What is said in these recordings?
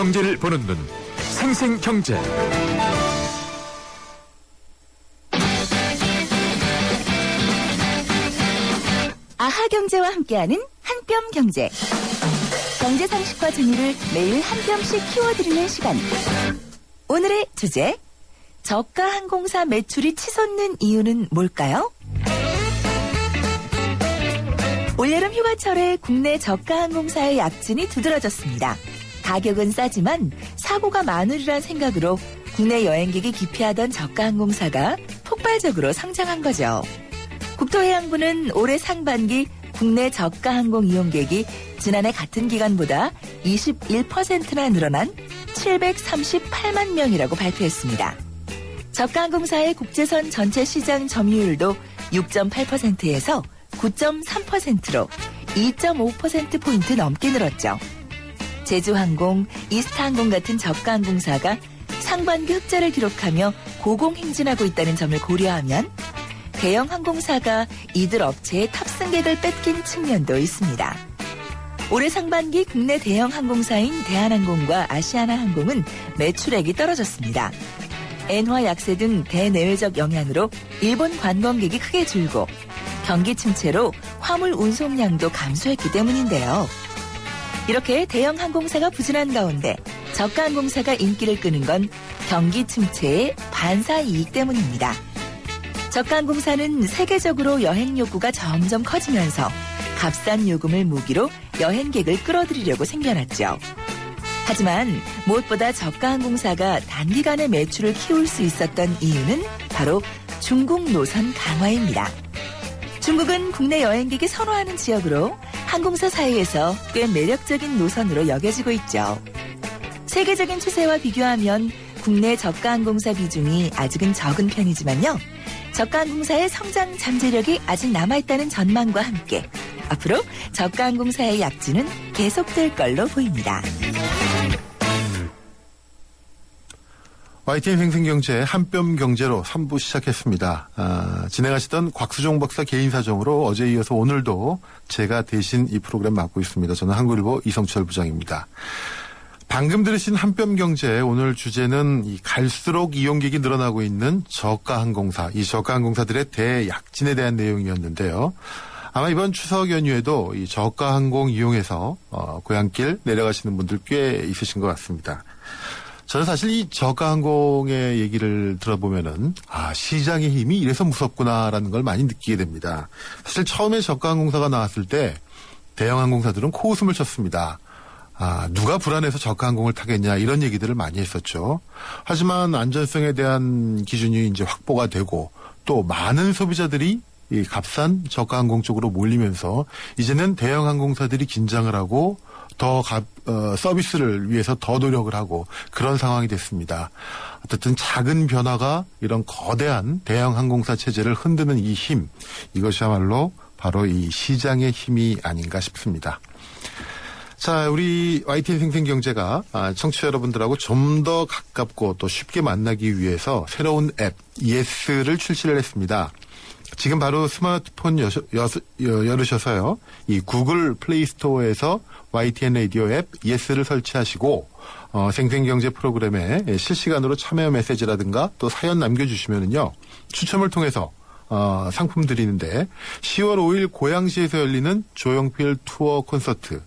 경제를 보는 눈, 생생경제. 아하경제와 함께하는 한뼘경제. 경제 상식과 정의를 매일 한 뼘씩 키워드리는 시간. 오늘의 주제, 저가 항공사 매출이 치솟는 이유는 뭘까요? 올여름 휴가철에 국내 저가 항공사의 약진이 두드러졌습니다. 가격은 싸지만 사고가 많으리란 생각으로 국내 여행객이 기피하던 저가 항공사가 폭발적으로 성장한 거죠. 국토해양부는 올해 상반기 국내 저가 항공 이용객이 지난해 같은 기간보다 21%나 늘어난 738만 명이라고 발표했습니다. 저가 항공사의 국제선 전체 시장 점유율도 6.8%에서 9.3%로 2.5%포인트 넘게 늘었죠. 제주항공, 이스타항공 같은 저가 항공사가 상반기 흑자를 기록하며 고공행진하고 있다는 점을 고려하면 대형 항공사가 이들 업체의 탑승객을 뺏긴 측면도 있습니다. 올해 상반기 국내 대형 항공사인 대한항공과 아시아나항공은 매출액이 떨어졌습니다. 엔화 약세 등 대내외적 영향으로 일본 관광객이 크게 줄고 경기 침체로 화물 운송량도 감소했기 때문인데요. 이렇게 대형 항공사가 부진한 가운데 저가 항공사가 인기를 끄는 건 경기 침체의 반사 이익 때문입니다. 저가 항공사는 세계적으로 여행 욕구가 점점 커지면서 값싼 요금을 무기로 여행객을 끌어들이려고 생겨났죠. 하지만 무엇보다 저가 항공사가 단기간에 매출을 키울 수 있었던 이유는 바로 중국 노선 강화입니다. 중국은 국내 여행객이 선호하는 지역으로 항공사 사이에서 꽤 매력적인 노선으로 여겨지고 있죠. 세계적인 추세와 비교하면 국내 저가 항공사 비중이 아직은 적은 편이지만요. 저가 항공사의 성장 잠재력이 아직 남아있다는 전망과 함께 앞으로 저가 항공사의 약진은 계속될 걸로 보입니다. YTN 생생경제 한뼘경제로 3부 시작했습니다. 진행하시던 곽수종 박사 개인 사정으로 어제 이어서 오늘도 제가 대신 이 프로그램 맡고 있습니다. 저는 한국일보 이성철 부장입니다. 방금 들으신 한뼘경제 오늘 주제는 이 갈수록 이용객이 늘어나고 있는 저가 항공사, 이 저가 항공사들의 대약진에 대한 내용이었는데요. 아마 이번 추석 연휴에도 이 저가 항공 이용해서 고향길 내려가시는 분들 꽤 있으신 것 같습니다. 저는 사실 이 저가 항공의 얘기를 들어보면은 시장의 힘이 이래서 무섭구나라는 걸 많이 느끼게 됩니다. 사실 처음에 저가 항공사가 나왔을 때 대형 항공사들은 코웃음을 쳤습니다. 누가 불안해서 저가 항공을 타겠냐 이런 얘기들을 많이 했었죠. 하지만 안전성에 대한 기준이 이제 확보가 되고 또 많은 소비자들이 이 값싼 저가 항공 쪽으로 몰리면서 이제는 대형 항공사들이 긴장을 하고 더 서비스를 위해서 더 노력을 하고 그런 상황이 됐습니다. 어쨌든 작은 변화가 이런 거대한 대형 항공사 체제를 흔드는 이 힘, 이것이야말로 바로 이 시장의 힘이 아닌가 싶습니다. 자, 우리 YTN 생생경제가 청취자 여러분들하고 좀 더 가깝고 또 쉽게 만나기 위해서 새로운 앱 예스를 출시를 했습니다. 지금 바로 스마트폰 열으셔서요. 이 구글 플레이 스토어에서 YTN 라디오 앱 예스를 설치하시고 생생경제 프로그램에 실시간으로 참여 메시지라든가 또 사연 남겨주시면은요. 추첨을 통해서 상품 드리는데 10월 5일 고양시에서 열리는 조용필 투어 콘서트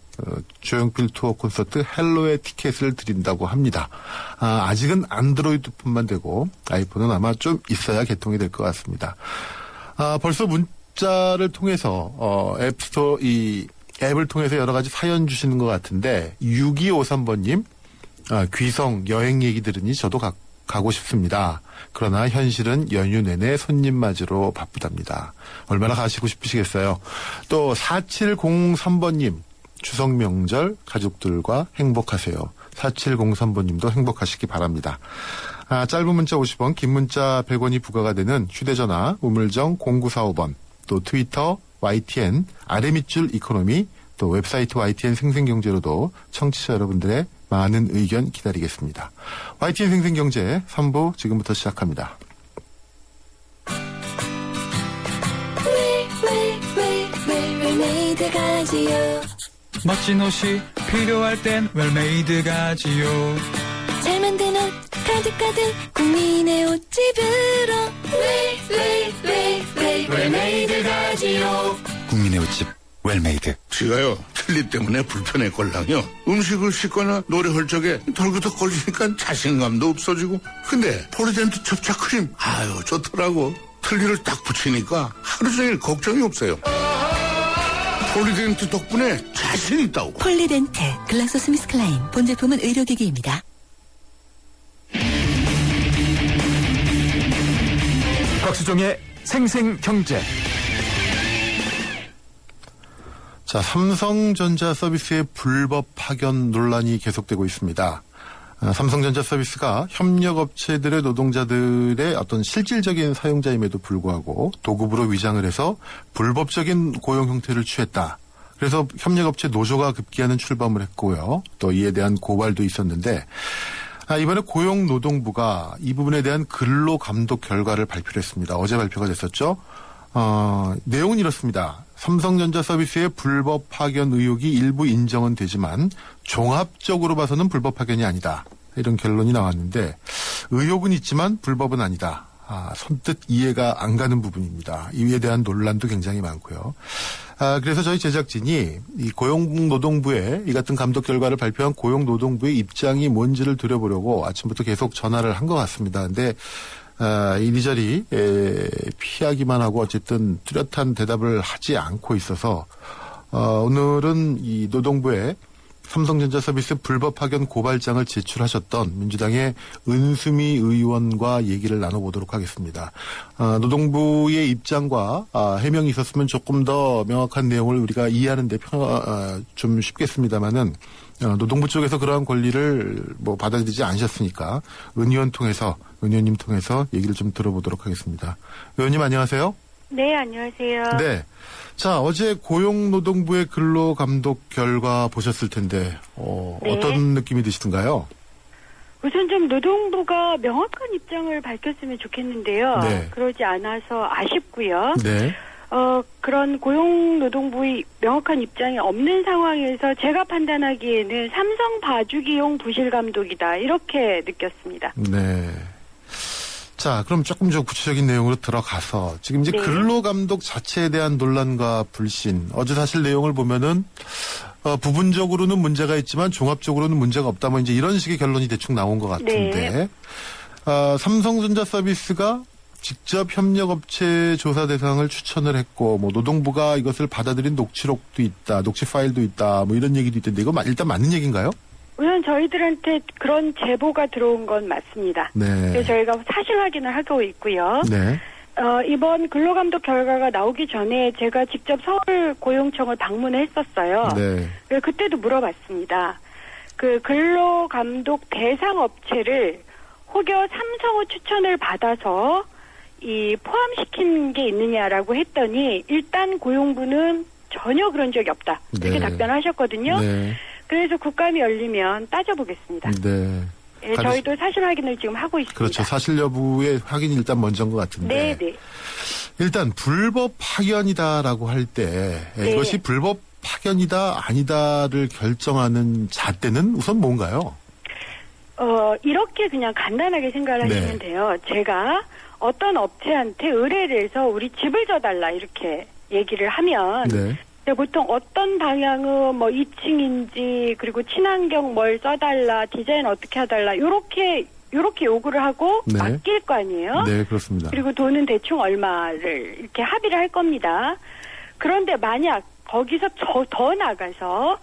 헬로의 티켓을 드린다고 합니다. 아직은 안드로이드뿐만 되고 아이폰은 아마 좀 있어야 개통이 될 것 같습니다. 벌써 문자를 통해서 앱스토어 이 앱을 통해서 여러 가지 사연 주시는 것 같은데 6253번님 귀성 여행 얘기 들으니 저도 가고 싶습니다. 그러나 현실은 연휴 내내 손님 맞으러 바쁘답니다. 얼마나 가시고 싶으시겠어요. 또 4703번님 추석 명절 가족들과 행복하세요. 4703번님도 행복하시기 바랍니다. 짧은 문자 50원, 긴 문자 100원이 부과가 되는 휴대전화 우물정 0945번, 또 트위터 YTN 아래밑줄 이코노미, 또 웹사이트 YTN 생생경제로도 청취자 여러분들의 많은 의견 기다리겠습니다. YTN 생생경제 3부 지금부터 시작합니다. 멋진 옷이 필요할 땐 웰메이드 가지요. 잘 만든 옷 가득가득 국민의 옷집으로 웰메이드 가지요. 국민의 옷집 웰메이드. 제가요 틀니 때문에 불편했걸랑요. 음식을 씻거나 노래할 적에 덜그덕 걸리니까 자신감도 없어지고. 근데 폴리덴트 접착 크림 아유 좋더라고. 틀니를 딱 붙이니까 하루 종일 걱정이 없어요. 폴리덴트 덕분에 자신 있다고. 폴리덴트 글락소스미스클라인 본 제품은 의료기기입니다. 곽수종의 생생경제. 자, 삼성전자 서비스의 불법 파견 논란이 계속되고 있습니다. 삼성전자 서비스가 협력업체들의 노동자들의 어떤 실질적인 사용자임에도 불구하고 도급으로 위장을 해서 불법적인 고용 형태를 취했다. 그래서 협력업체 노조가 급기야는 출범을 했고요. 또 이에 대한 고발도 있었는데 이번에 고용노동부가 이 부분에 대한 근로감독 결과를 발표를 했습니다. 어제 발표가 됐었죠. 내용은 이렇습니다. 삼성전자 서비스의 불법 파견 의혹이 일부 인정은 되지만 종합적으로 봐서는 불법 파견이 아니다. 이런 결론이 나왔는데 의혹은 있지만 불법은 아니다. 선뜻 이해가 안 가는 부분입니다. 이에 대한 논란도 굉장히 많고요. 그래서 저희 제작진이 이 고용노동부의 이 같은 감독 결과를 발표한 고용노동부의 입장이 뭔지를 들여보려고 아침부터 계속 전화를 한 것 같습니다. 근데 이리저리 피하기만 하고 어쨌든 뚜렷한 대답을 하지 않고 있어서 오늘은 이 노동부에 삼성전자 서비스 불법 파견 고발장을 제출하셨던 민주당의 은수미 의원과 얘기를 나눠보도록 하겠습니다. 노동부의 입장과 해명이 있었으면 조금 더 명확한 내용을 우리가 이해하는 데 좀 쉽겠습니다만은 노동부 쪽에서 그러한 권리를 받아들이지 않으셨으니까 의원님 통해서 얘기를 좀 들어보도록 하겠습니다. 의원님 안녕하세요. 네, 안녕하세요. 네. 자, 어제 고용노동부의 근로감독 결과 보셨을 텐데 네. 어떤 느낌이 드시던가요? 우선 좀 노동부가 명확한 입장을 밝혔으면 좋겠는데요. 네. 그러지 않아서 아쉽고요. 네. 그런 고용노동부의 명확한 입장이 없는 상황에서 제가 판단하기에는 삼성 봐주기용 부실감독이다 이렇게 느꼈습니다. 네. 자, 그럼 조금 더 구체적인 내용으로 들어가서 지금 이제 네. 근로감독 자체에 대한 논란과 불신, 어제 사실 내용을 보면은 부분적으로는 문제가 있지만 종합적으로는 문제가 없다. 뭐 이제 이런 식의 결론이 대충 나온 것 같은데 네. 삼성전자 서비스가 직접 협력업체 조사 대상을 추천을 했고, 뭐 노동부가 이것을 받아들인 녹취록도 있다, 녹취 파일도 있다, 뭐 이런 얘기도 있던데 이거 일단 맞는 얘기인가요? 우선 저희들한테 그런 제보가 들어온 건 맞습니다. 네. 그래서 저희가 사실 확인을 하고 있고요. 네. 이번 근로감독 결과가 나오기 전에 제가 직접 서울 고용청을 방문했었어요. 네. 그래서 그때도 물어봤습니다. 그 근로감독 대상 업체를 혹여 삼성의 추천을 받아서 이 포함시킨 게 있느냐라고 했더니 일단 고용부는 전혀 그런 적이 없다. 이렇게 네. 답변하셨거든요. 네. 그래서 국감이 열리면 따져보겠습니다. 네. 예, 저희도 사실 확인을 지금 하고 있습니다. 그렇죠. 사실 여부의 확인이 일단 먼저인 것 같은데. 네. 일단 불법 파견이다라고 할 때 네. 이것이 불법 파견이다 아니다를 결정하는 잣대는 우선 뭔가요? 이렇게 그냥 간단하게 생각을 네. 하시면 돼요. 제가 어떤 업체한테 의뢰를 해서 우리 집을 줘달라 이렇게 얘기를 하면 네. 근데 보통 어떤 방향은 뭐 2층인지 그리고 친환경 뭘 써달라 디자인 어떻게 해달라 요렇게 요구를 하고 네. 맡길 거 아니에요. 네, 그렇습니다. 그리고 돈은 대충 얼마를 이렇게 합의를 할 겁니다. 그런데 만약 거기서 더 나가서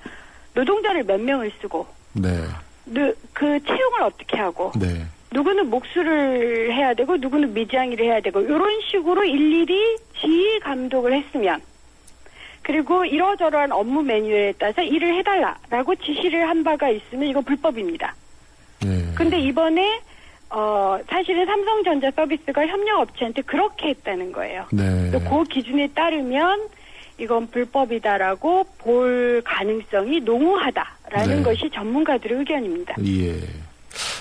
노동자를 몇 명을 쓰고 네. 그 채용을 어떻게 하고 네. 누구는 목수를 해야 되고 누구는 미장일을 해야 되고 이런 식으로 일일이 지휘 감독을 했으면 그리고 이러저러한 업무 매뉴얼에 따라서 일을 해달라라고 지시를 한 바가 있으면 이거 불법입니다. 네. 근데 이번에 사실은 삼성전자 서비스가 협력업체한테 그렇게 했다는 거예요. 네. 그 기준에 따르면 이건 불법이다라고 볼 가능성이 농후하다라는 네. 것이 전문가들의 의견입니다. 예.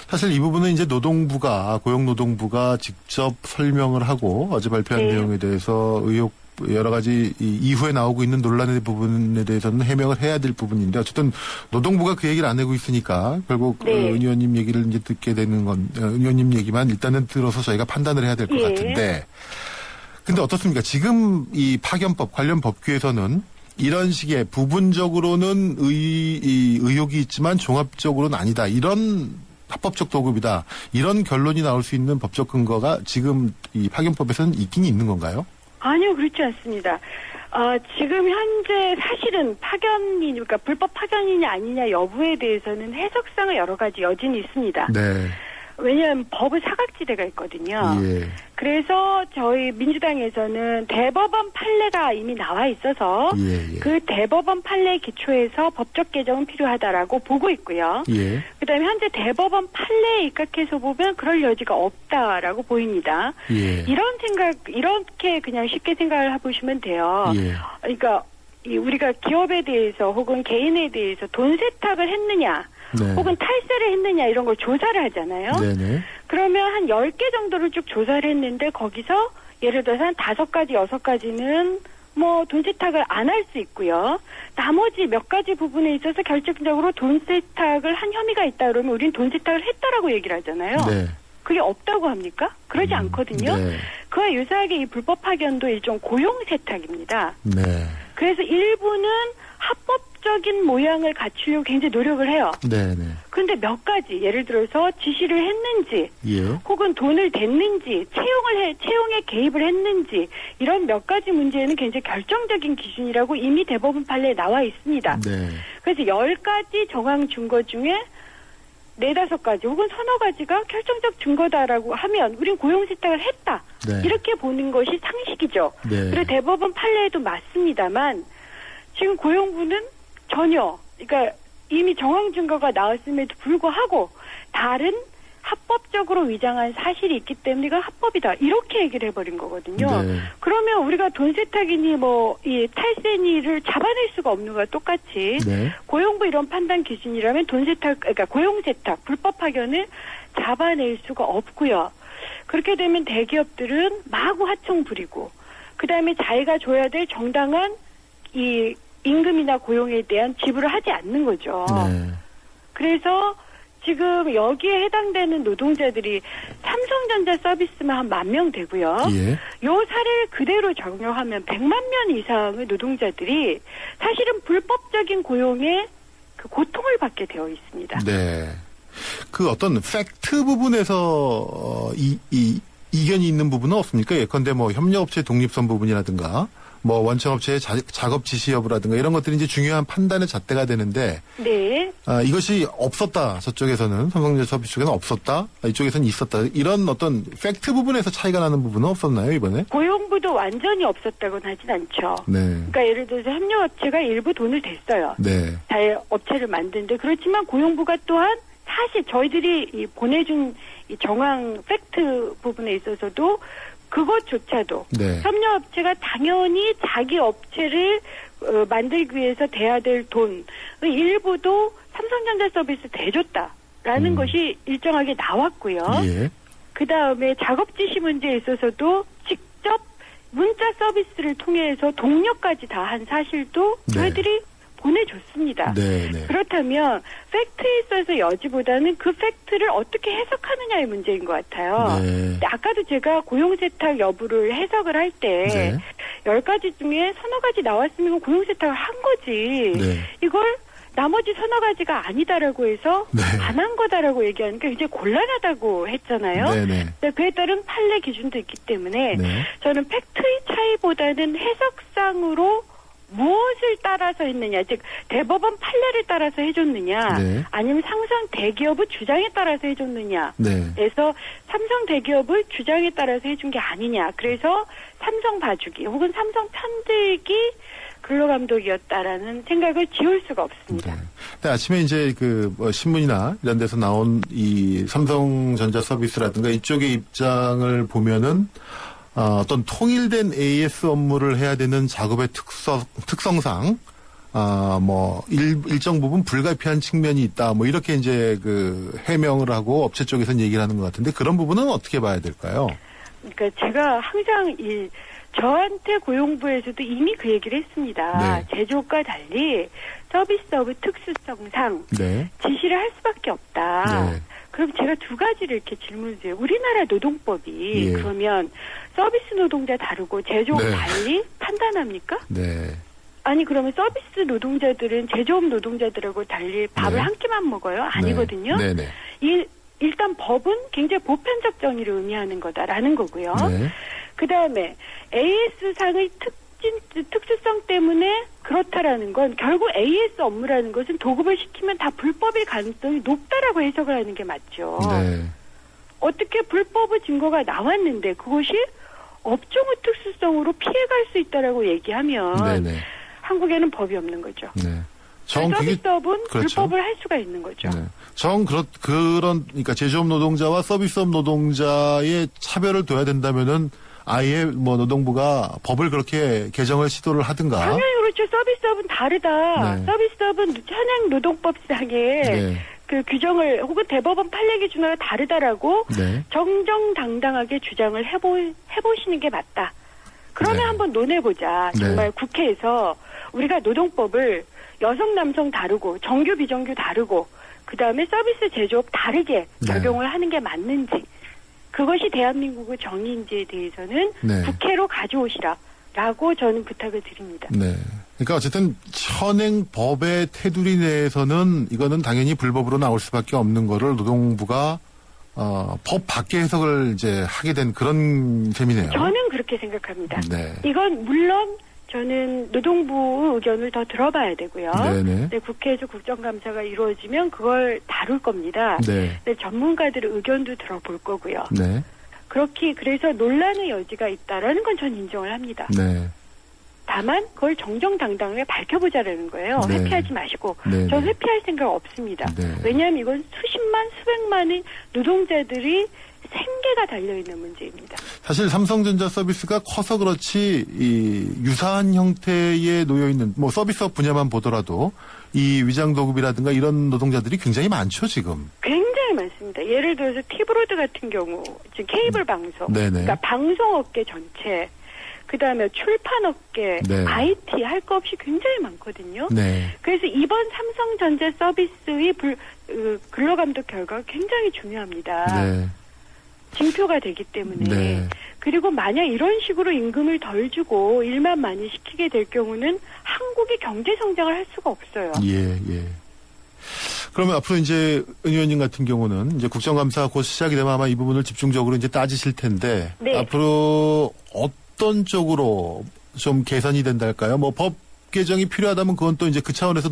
사실 이 부분은 이제 고용노동부가 직접 설명을 하고 어제 발표한 네. 내용에 대해서 의혹 여러 가지 이후에 나오고 있는 논란의 부분에 대해서는 해명을 해야 될 부분인데 어쨌든 노동부가 그 얘기를 안 하고 있으니까 결국 네. 은 의원님 얘기를 이제 듣게 되는 건 의원님 얘기만 일단은 들어서 저희가 판단을 해야 될 것 예. 같은데 근데 어떻습니까? 지금 이 파견법 관련 법규에서는 이런 식의 부분적으로는 의혹이 있지만 종합적으로는 아니다. 이런 합법적 도급이다. 이런 결론이 나올 수 있는 법적 근거가 지금 이 파견법에서는 있긴 있는 건가요? 아니요, 그렇지 않습니다. 지금 현재 사실은 그러니까 불법 파견이냐 아니냐 여부에 대해서는 해석상의 여러 가지 여진이 있습니다. 네. 왜냐하면 법은 사각지대가 있거든요. 예. 그래서 저희 민주당에서는 대법원 판례가 이미 나와 있어서 예. 그 대법원 판례 기초에서 법적 개정은 필요하다라고 보고 있고요. 예. 그다음에 현재 대법원 판례에 입각해서 보면 그럴 여지가 없다라고 보입니다. 예. 이렇게 그냥 쉽게 생각을 해보시면 돼요. 예. 그러니까 우리가 기업에 대해서 혹은 개인에 대해서 돈 세탁을 했느냐 네. 혹은 탈세를 했느냐 이런 걸 조사를 하잖아요. 네네. 그러면 한 10개 정도를 쭉 조사를 했는데 거기서 예를 들어서 한 5가지, 6가지는 뭐 돈 세탁을 안 할 수 있고요. 나머지 몇 가지 부분에 있어서 결정적으로 돈 세탁을 한 혐의가 있다 그러면 우리는 돈 세탁을 했다라고 얘기를 하잖아요. 네. 그게 없다고 합니까? 그러지 않거든요. 네. 그와 유사하게 이 불법 파견도 일종 고용 세탁입니다. 네. 그래서 일부는 합법적인 모양을 갖추려고 굉장히 노력을 해요. 네네. 그런데 몇 가지 예를 들어서 지시를 했는지 예. 혹은 돈을 댔는지 채용에 개입을 했는지 이런 몇 가지 문제는 굉장히 결정적인 기준이라고 이미 대법원 판례에 나와 있습니다. 네. 그래서 10가지 정황 증거 중에 4-5가지 혹은 서너 가지가 결정적 증거다라고 하면 우린 고용 세탁을 했다. 네. 이렇게 보는 것이 상식이죠. 네. 그리고 대법원 판례에도 맞습니다만 지금 고용부는 전혀 그러니까 이미 정황 증거가 나왔음에도 불구하고 다른 합법적으로 위장한 사실이 있기 때문에 이건 합법이다. 이렇게 얘기를 해버린 거거든요. 네. 그러면 우리가 돈 세탁이니 이 탈세니를 잡아낼 수가 없는 거와 똑같이 네. 고용부 이런 판단 기준이라면 그러니까 고용 세탁, 불법 파견을 잡아낼 수가 없고요. 그렇게 되면 대기업들은 마구 하청 부리고 그다음에 자기가 줘야 될 정당한 이 임금이나 고용에 대한 지불을 하지 않는 거죠. 네. 그래서 지금 여기에 해당되는 노동자들이 삼성전자 서비스만 한 10,000명 되고요. 예. 요 사례를 그대로 적용하면 100만 명 이상의 노동자들이 사실은 불법적인 고용에 그 고통을 받게 되어 있습니다. 네. 그 어떤 팩트 부분에서 이견이 있는 부분은 없습니까? 예컨대 뭐 협력업체 독립성 부분이라든가 뭐 원청업체의 작업 지시 여부라든가 이런 것들이 이제 중요한 판단의 잣대가 되는데 네. 이것이 없었다. 저쪽에서는 삼성전자 서비스 쪽에는 없었다. 이쪽에서는 있었다. 이런 어떤 팩트 부분에서 차이가 나는 부분은 없었나요, 이번에? 고용부도 완전히 없었다고는 하진 않죠. 네. 그러니까 예를 들어서 협력업체가 일부 돈을 댔어요. 네. 잘 업체를 만드는데 그렇지만 고용부가 또한 사실 저희들이 보내준 이 정황 팩트 부분에 있어서도 그것조차도 네. 협력업체가 당연히 자기 업체를 만들기 위해서 대야 될 돈 일부도 삼성전자 서비스 대줬다라는 것이 일정하게 나왔고요. 예. 그다음에 작업 지시 문제에 있어서도 직접 문자 서비스를 통해서 동료까지 다 한 사실도 네. 저희들이 보내줬습니다. 네. 네. 그렇다면 팩트에 있어서 여지보다는 그 팩트를 어떻게 해석하느냐의 문제인 것 같아요. 네. 근데 아까도 제가 고용세탁 여부를 해석을 할 때 네. 10가지 중에 서너 가지 나왔으면 고용세탁을 한 거지. 네. 이걸 나머지 서너 가지가 아니다라고 해서 네. 안 한 거다라고 얘기하니까 이제 곤란하다고 했잖아요. 네네. 근데 그에 따른 판례 기준도 있기 때문에 네. 저는 팩트의 차이보다는 해석상으로 무엇을 따라서 했느냐, 즉 대법원 판례를 따라서 해줬느냐, 네. 아니면 삼성 대기업의 주장에 따라서 해줬느냐. 네. 그래서 삼성 대기업의 주장에 따라서 해준 게 아니냐. 그래서 삼성 봐주기 혹은 삼성 편들기 근로감독이었다라는 생각을 지울 수가 없습니다. 네. 근데 아침에 이제 신문이나 이런 데서 나온 이 삼성전자 서비스라든가 이쪽의 입장을 보면은 어떤 통일된 AS 업무를 해야 되는 작업의 특성상 일정 부분 불가피한 측면이 있다. 뭐 이렇게 이제 해명을 하고 업체 쪽에서는 얘기를 하는 것 같은데 그런 부분은 어떻게 봐야 될까요? 그러니까 제가 항상 이 저한테 고용부에서도 이미 그 얘기를 했습니다. 네. 제조업과 달리 서비스업의 특수성상 네. 지시를 할 수밖에 없다. 네. 그럼 제가 두 가지를 이렇게 질문을 드려요. 우리나라 노동법이 예. 그러면 서비스 노동자 다르고 제조업 네. 달리 판단합니까? 네. 아니 그러면 서비스 노동자들은 제조업 노동자들하고 달리 밥을 네. 한 끼만 먹어요? 아니거든요. 네. 네. 일단 법은 굉장히 보편적 정의를 의미하는 거다라는 거고요. 네. 그다음에 AS상의 특수성 때문에 그렇다라는 건 결국 AS 업무라는 것은 도급을 시키면 다 불법일 가능성이 높다라고 해석을 하는 게 맞죠. 네. 어떻게 불법의 증거가 나왔는데 그것이 업종의 특수성으로 피해갈 수 있다라고 얘기하면 네네. 한국에는 법이 없는 거죠. 네. 서비스업은 그렇죠. 불법을 할 수가 있는 거죠. 네. 그러니까 제조업 노동자와 서비스업 노동자의 차별을 둬야 된다면은 아예 뭐 노동부가 법을 그렇게 개정을 시도를 하든가. 당연히 그렇죠. 서비스업은 다르다. 네. 서비스업은 현행 노동법상에 네. 그 규정을 혹은 대법원 판례 기준과 다르다라고 네. 정정당당하게 주장을 해보시는 게 맞다. 그러면 네. 한번 논해보자. 정말 네. 국회에서 우리가 노동법을 여성 남성 다르고 정규 비정규 다르고 그다음에 서비스 제조업 다르게 네. 적용을 하는 게 맞는지 그것이 대한민국의 정의인지에 대해서는 네. 국회로 가져오시라라고 저는 부탁을 드립니다. 네. 그러니까 어쨌든 현행 법의 테두리 내에서는 이거는 당연히 불법으로 나올 수밖에 없는 거를 노동부가 법 밖의 해석을 이제 하게 된 그런 셈이네요. 저는 그렇게 생각합니다. 네. 이건 물론 저는 노동부 의견을 더 들어봐야 되고요. 네네. 네, 국회에서 국정감사가 이루어지면 그걸 다룰 겁니다. 네. 네, 전문가들의 의견도 들어볼 거고요. 네. 그래서 논란의 여지가 있다라는 건 전 인정을 합니다. 네. 다만 그걸 정정당당하게 밝혀보자라는 거예요. 네. 회피하지 마시고. 네. 전 회피할 생각 없습니다. 네. 왜냐하면 이건 수십만 수백만의 노동자들이 생계가 달려있는 문제입니다. 사실 삼성전자 서비스가 커서 그렇지 이 유사한 형태에 놓여 있는 뭐 서비스업 분야만 보더라도 이 위장 도급이라든가 이런 노동자들이 굉장히 많죠 지금. 굉장히 많습니다. 예를 들어서 티브로드 같은 경우 지금 케이블 방송, 네네. 그러니까 방송업계 전체, 그 다음에 출판업계, 네. IT 할 거 없이 굉장히 많거든요. 네. 그래서 이번 삼성전자 서비스의 근로감독 결과가 굉장히 중요합니다. 네. 징표가 되기 때문에. 네. 그리고 만약 이런 식으로 임금을 덜 주고 일만 많이 시키게 될 경우는 한국이 경제 성장을 할 수가 없어요. 예, 예. 그러면 앞으로 이제 은 의원님 같은 경우는 이제 국정감사 곧 시작이 되면 아마 이 부분을 집중적으로 이제 따지실 텐데 네. 앞으로 어떤 쪽으로 좀 개선이 된달까요? 뭐 법 개정이 필요하다면 그건 또 이제 그 차원에서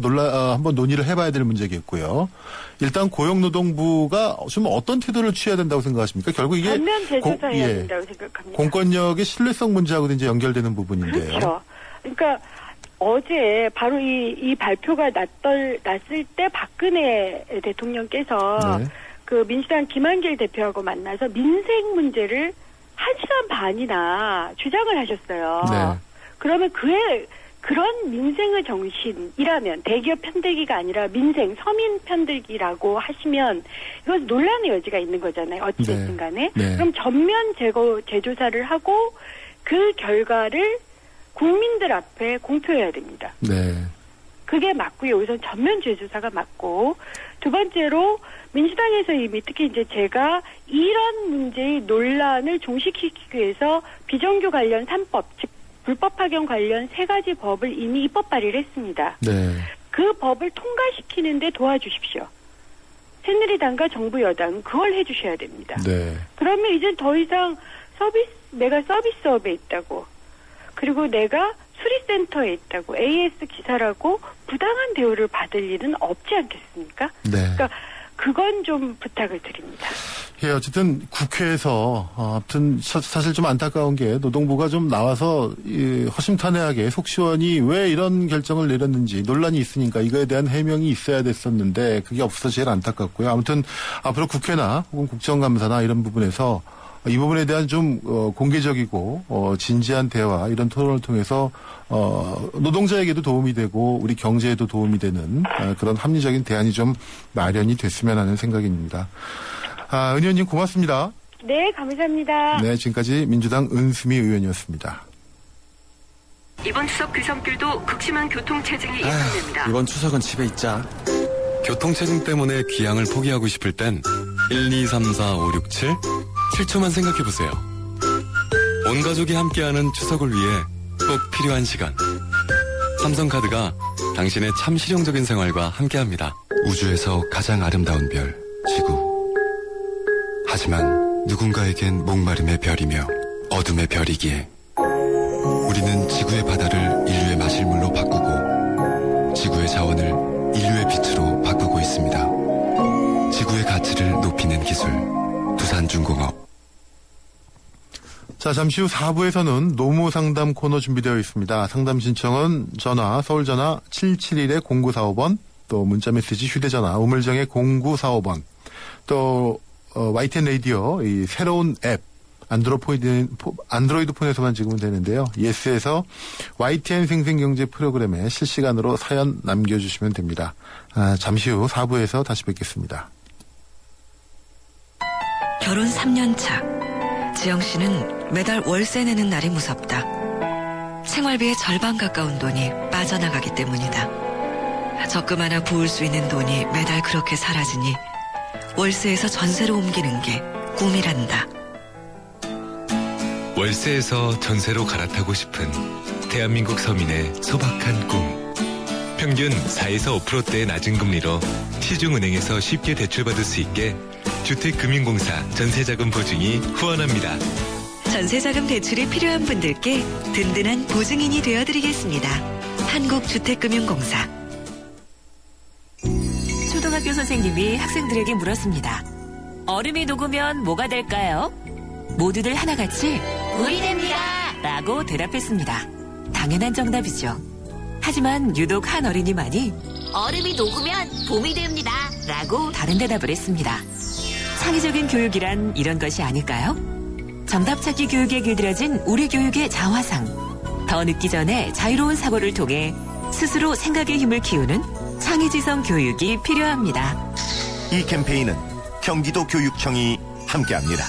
한번 논의를 해봐야 될 문제겠고요. 일단 고용노동부가 좀 어떤 태도를 취해야 된다고 생각하십니까? 결국 이게 전면 재조사해야 된다고 생각합니다. 공권력의 신뢰성 문제하고도 이제 연결되는 부분인데요. 그렇죠. 그러니까 어제 바로 이 발표가 났을 때 박근혜 대통령께서 네. 그 민주당 김한길 대표하고 만나서 민생 문제를 1시간 반이나 주장을 하셨어요. 네. 그러면 그런 민생의 정신이라면 대기업 편들기가 아니라 민생, 서민 편들기라고 하시면 이건 논란의 여지가 있는 거잖아요. 어찌됐든 간에. 네. 그럼 전면 재조사를 하고 그 결과를 국민들 앞에 공표해야 됩니다. 네. 그게 맞고요. 우선 전면 재조사가 맞고 두 번째로 민주당에서 이미 특히 이제 제가 이런 문제의 논란을 종식시키기 위해서 비정규 관련 3법, 즉 불법 파견 관련 3가지 법을 이미 입법 발의를 했습니다. 네. 그 법을 통과시키는데 도와주십시오. 새누리당과 정부 여당은 그걸 해주셔야 됩니다. 네. 그러면 이제 더 이상 내가 서비스업에 있다고 그리고 내가 수리센터에 있다고 AS 기사라고 부당한 대우를 받을 일은 없지 않겠습니까? 네. 그러니까 그건 좀 부탁을 드립니다. 예, 어쨌든 국회에서 아무튼 사실 좀 안타까운 게 노동부가 좀 나와서 허심탄회하게 속 시원히 왜 이런 결정을 내렸는지 논란이 있으니까 이거에 대한 해명이 있어야 됐었는데 그게 없어서 제일 안타깝고요. 아무튼 앞으로 국회나 혹은 국정감사나 이런 부분에서 이 부분에 대한 좀 공개적이고 진지한 대화 이런 토론을 통해서 노동자에게도 도움이 되고 우리 경제에도 도움이 되는 그런 합리적인 대안이 좀 마련이 됐으면 하는 생각입니다. 은 의원님 고맙습니다. 네, 감사합니다. 네, 지금까지 민주당 은수미 의원이었습니다. 이번 추석 귀성길도 극심한 교통체증이 예상됩니다. 이번 추석은 집에 있자. 교통체증 때문에 귀향을 포기하고 싶을 땐 1, 2, 3, 4, 5, 6, 7 7초만 생각해보세요. 온 가족이 함께하는 추석을 위해 꼭 필요한 시간. 삼성카드가 당신의 참 실용적인 생활과 함께합니다. 우주에서 가장 아름다운 별, 지구. 하지만 누군가에겐 목마름의 별이며 어둠의 별이기에 우리는 지구의 바다를 인류의 마실물로 바꾸고 지구의 자원을 인류의 빛으로 바꾸고 있습니다. 지구의 가치를 높이는 기술, 두산중공업. 자, 잠시 후 4부에서는 노무상담 코너 준비되어 있습니다. 상담 신청은 전화, 서울전화 771-0945번, 또 문자메시지 휴대전화, 우물정의 0945번, 또 YTN 라디오, 이 새로운 앱, 안드로이드 폰에서만 지금은 되는데요. 예스에서 YTN 생생경제 프로그램에 실시간으로 사연 남겨주시면 됩니다. 잠시 후 4부에서 다시 뵙겠습니다. 결혼 3년 차. 지영 씨는 매달 월세 내는 날이 무섭다. 생활비의 절반 가까운 돈이 빠져나가기 때문이다. 적금 하나 부을 수 있는 돈이 매달 그렇게 사라지니 월세에서 전세로 옮기는 게 꿈이란다. 월세에서 전세로 갈아타고 싶은 대한민국 서민의 소박한 꿈. 평균 4에서 5%대의 낮은 금리로 시중은행에서 쉽게 대출받을 수 있게 주택금융공사 전세자금 보증이 후원합니다. 전세자금 대출이 필요한 분들께 든든한 보증인이 되어드리겠습니다. 한국주택금융공사. 초등학교 선생님이 학생들에게 물었습니다. 얼음이 녹으면 뭐가 될까요? 모두들 하나같이 물이 됩니다 라고 대답했습니다. 당연한 정답이죠. 하지만 유독 한 어린이만이 얼음이 녹으면 봄이 됩니다 라고 다른 대답을 했습니다. 창의적인 교육이란 이런 것이 아닐까요? 정답 찾기 교육에 길들여진 우리 교육의 자화상. 더 늦기 전에 자유로운 사고를 통해 스스로 생각의 힘을 키우는 창의지성 교육이 필요합니다. 이 캠페인은 경기도 교육청이 함께합니다.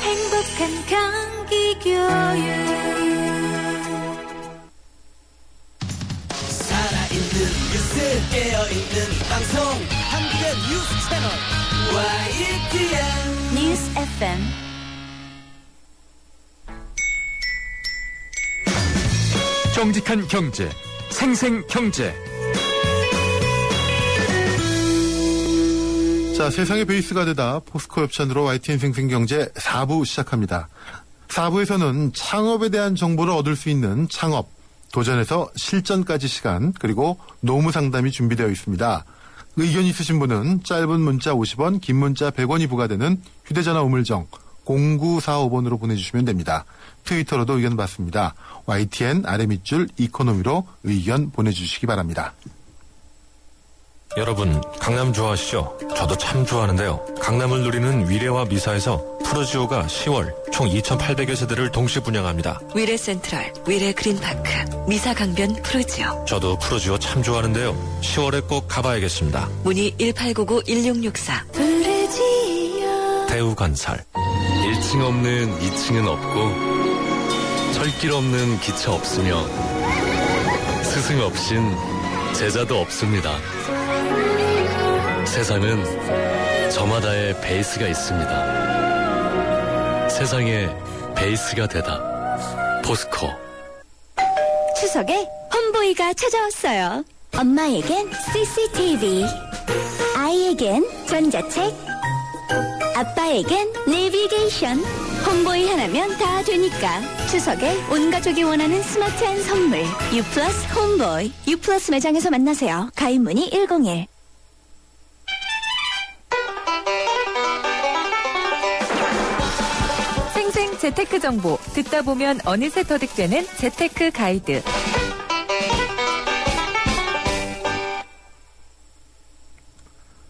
행복한 경기 교육. 살아있는 뉴스 깨어있는 방송 한국의 뉴스 채널 YTN 뉴스 FM. 정직한 경제, 생생경제. 자, 세상의 베이스가 되다 포스코 협찬으로 YTN 생생경제 4부 시작합니다. 4부에서는 창업에 대한 정보를 얻을 수 있는 창업, 도전에서 실전까지 시간, 그리고 노무 상담이 준비되어 있습니다. 의견 있으신 분은 짧은 문자 50원, 긴 문자 100원이 부과되는 휴대전화 우물정 0945번으로 보내주시면 됩니다. 트위터로도 의견 받습니다. YTN 아래 밑줄 이코노미로 의견 보내주시기 바랍니다. 여러분, 강남 좋아하시죠? 저도 참 좋아하는데요. 강남을 누리는 위례와 미사에서 푸르지오가 10월 총 2,800여 세대를 동시 분양합니다. 위례 센트럴, 위례 그린파크, 미사 강변 푸르지오. 저도 푸르지오 참 좋아하는데요. 10월에 꼭 가봐야겠습니다. 문의 1899-1664. 푸르지오. 대우건설. 1층 없는 2층은 없고 철길 없는 기차 없으며 스승 없인 제자도 없습니다. 세상은 저마다의 베이스가 있습니다. 세상에 베이스가 되다. 포스코. 추석에 홈보이가 찾아왔어요. 엄마에겐 CCTV, 아이에겐 전자책, 아빠에겐 내비게이션. 홈보이 하나면 다 되니까 추석에 온 가족이 원하는 스마트한 선물 유플러스 홈보이. 유플러스 매장에서 만나세요. 가입 문의 101. 생생 재테크 정보 듣다 보면 어느새 터득되는 재테크 가이드.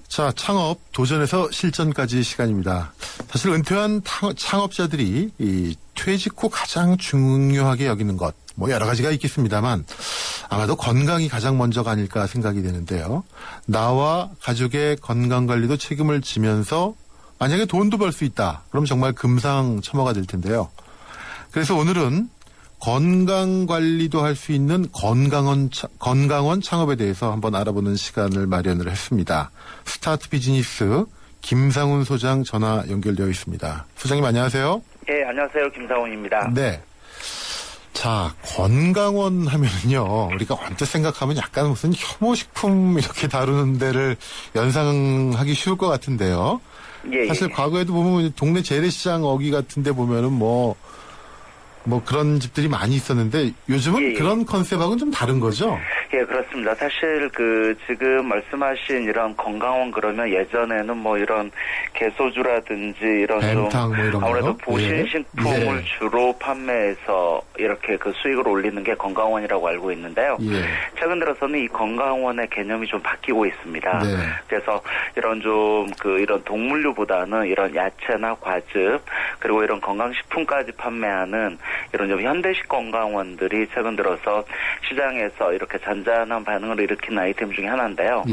자, 창업, 도전에서 실전까지 시간입니다. 사실 은퇴한 창업자들이 이 퇴직 후 가장 중요하게 여기는 것, 뭐 여러 가지가 있겠습니다만 아마도 건강이 가장 먼저가 아닐까 생각이 되는데요. 나와 가족의 건강관리도 책임을 지면서 만약에 돈도 벌 수 있다. 그럼 정말 금상첨화가 될 텐데요. 그래서 오늘은 건강 관리도 할 수 있는 건강원 창업에 대해서 한번 알아보는 시간을 마련을 했습니다. 스타트 비즈니스 김상훈 소장 전화 연결되어 있습니다. 소장님 안녕하세요. 예, 안녕하세요. 김상훈입니다. 네. 자, 건강원 하면은요, 우리가 언뜻 생각하면 약간 무슨 혐오식품 이렇게 다루는 데를 연상하기 쉬울 것 같은데요. 예, 사실 과거에도 보면 동네 재래시장 어귀 같은 데 보면은 뭐 그런 집들이 많이 있었는데 요즘은 그런 컨셉하고는 좀 다른 거죠? 예, 그렇습니다. 사실 지금 말씀하신 이런 건강원 그러면 예전에는 뭐 이런 개소주라든지 이런 뱀탕 뭐 이런 아무래도 거요? 보신식품을 주로 판매해서 이렇게 그 수익을 올리는 게 건강원이라고 알고 있는데요. 최근 들어서는 이 건강원의 개념이 좀 바뀌고 있습니다. 그래서 이런 이런 동물류보다는 이런 야채나 과즙 그리고 이런 건강식품까지 판매하는 이런 좀 현대식 건강원들이 최근 들어서 시장에서 이렇게 잔잔한 반응을 일으킨 아이템 중에 하나인데요.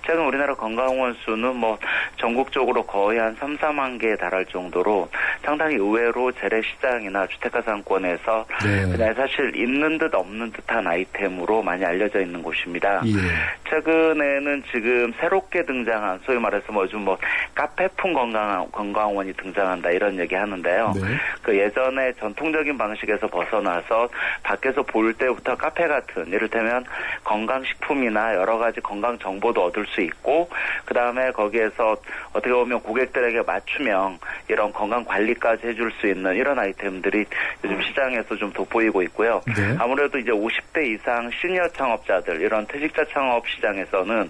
최근 우리나라 건강원 수는 뭐 전국적으로 거의 한 3, 4만 개에 달할 정도로 상당히 의외로 재래시장이나 주택가 상권에서 그냥 사실 있는 듯 없는 듯한 아이템으로 많이 알려져 있는 곳입니다. 최근에는 지금 새롭게 등장한 소위 말해서 뭐 요즘 뭐 카페풍 건강원이 등장한다 이런 얘기 하는데요. 그 예전에 전통적인 방식에서 벗어나서 밖에서 볼 때부터 카페 같은 이를테면 건강식품이나 여러 가지 건강 정보도 얻을 수 있고 그다음에 거기에서 어떻게 보면 고객들에게 맞춤형 이런 건강 관리까지 해줄 수 있는 이런 아이템들이 요즘 시장에서 좀 돋보이고 있고요. 아무래도 이제 50대 이상 시니어 창업자들 이런 퇴직자 창업 시장에서는